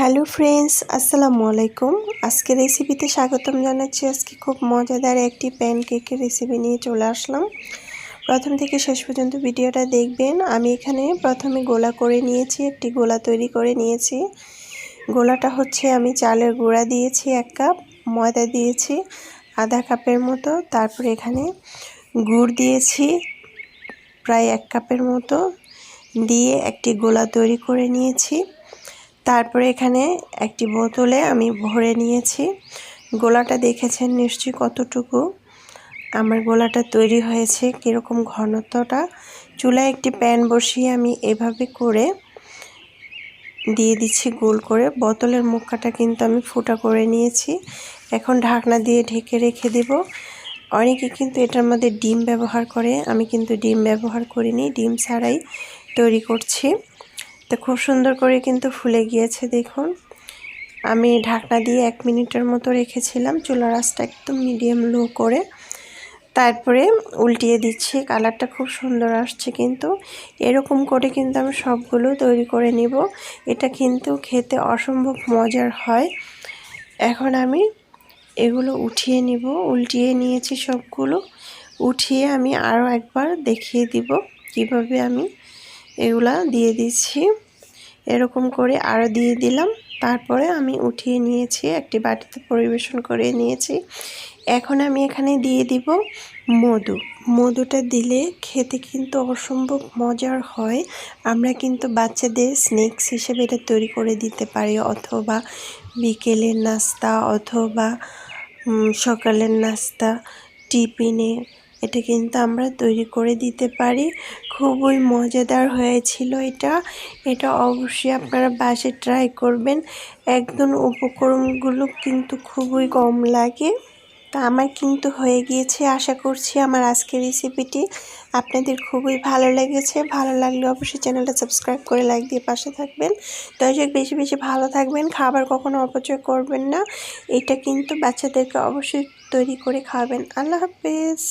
Hello friends, আসসালামু আলাইকুম। আজকে রেসিপিতে স্বাগতম জানাচ্ছি। আজকে খুব মজাদার একটি প্যানকেকের রেসিপি নিয়ে চলে আসলাম। প্রথম থেকে শেষ পর্যন্ত ভিডিওটা দেখবেন। আমি এখানে প্রথমে গোলা করে নিয়েছি, একটি গোলা তৈরি করে নিয়েছি। গোলাটা হচ্ছে আমি চালের গুঁড়া দিয়েছি 1 কাপ, ময়দা দিয়েছি আধা কাপের মতো, তারপরে এখানে গুড় দিয়েছি প্রায় 1 কাপের মতো, দিয়ে একটি গোলা তৈরি করে নিয়েছি। তারপরে এখানে একটি বোতলে আমি ভরে নিয়েছি। গোলাটা দেখেছেন নিশ্চয়ই কতটুকু আমার গোলাটা তৈরি হয়েছে, কীরকম ঘনত্বটা। চুলায় একটি প্যান বসিয়ে আমি এভাবে করে দিয়ে দিচ্ছি গোল করে। বোতলের মুখটা কিন্তু আমি ফুটা করে নিয়েছি। এখন ঢাকনা দিয়ে ঢেকে রেখে দেব। অনেকে কিন্তু এটার মধ্যে ডিম ব্যবহার করে, আমি কিন্তু ডিম ব্যবহার করিনি, ডিম ছাড়াই তৈরি করছি। তো খুব সুন্দর করে কিন্তু ফুলে গিয়েছে দেখুন। আমি ঢাকনা দিয়ে 1 মিনিটের মতো রেখেছিলাম, চুলার আঁচটা একদম মিডিয়াম লো করে। তারপরে উল্টিয়ে দিচ্ছি, কালারটা খুব সুন্দর আসছে। কিন্তু এরকম করে কিন্তু আমি সবগুলো তৈরি করে নিব। এটা কিন্তু খেতে অসম্ভব মজার হয়। এখন আমি এগুলো উঠিয়ে নিব। উল্টিয়ে নিয়েছি সবগুলো, উঠিয়ে আমি আরও একবার দেখিয়ে দিব কিভাবে আমি এগুলা দিয়ে দিচ্ছি। এরকম করে আরও দিয়ে দিলাম, তারপরে আমি উঠিয়ে নিয়েছি, একটি বাটিতে পরিবেশন করে নিয়েছি। এখন আমি এখানে দিয়ে দিব মধু। মধুটা দিলে খেতে কিন্তু অসম্ভব মজার হয়। আমরা কিন্তু বাচ্চাদের স্ন্যাক্স হিসেবে এটা তৈরি করে দিতে পারি, অথবা বিকেলের নাস্তা, অথবা সকালের নাস্তা, টিফিনে এটা কিন্তু আমরা তৈরি করে দিতে পারি। খুবই মজাদার হয়েছিল এটা অবশ্যই আপনারা বাসায় ট্রাই করবেন। একদম উপকরণগুলো কিন্তু খুবই কম লাগে। তা আমার কিন্তু হয়ে গিয়েছে। আশা করছি আমার আজকের রেসিপিটি আপনাদের খুবই ভালো লেগেছে। ভালো লাগলে অবশ্যই চ্যানেলটা সাবস্ক্রাইব করে লাইক দিয়ে পাশে থাকবেন। দর্শক বেশি বেশি ভালো থাকবেন, খাবার কখনো অপচয় করবেন না। এটা কিন্তু বাচ্চাদেরকে অবশ্যই তৈরি করে খাওয়াবেন। আল্লাহ হাফেজ।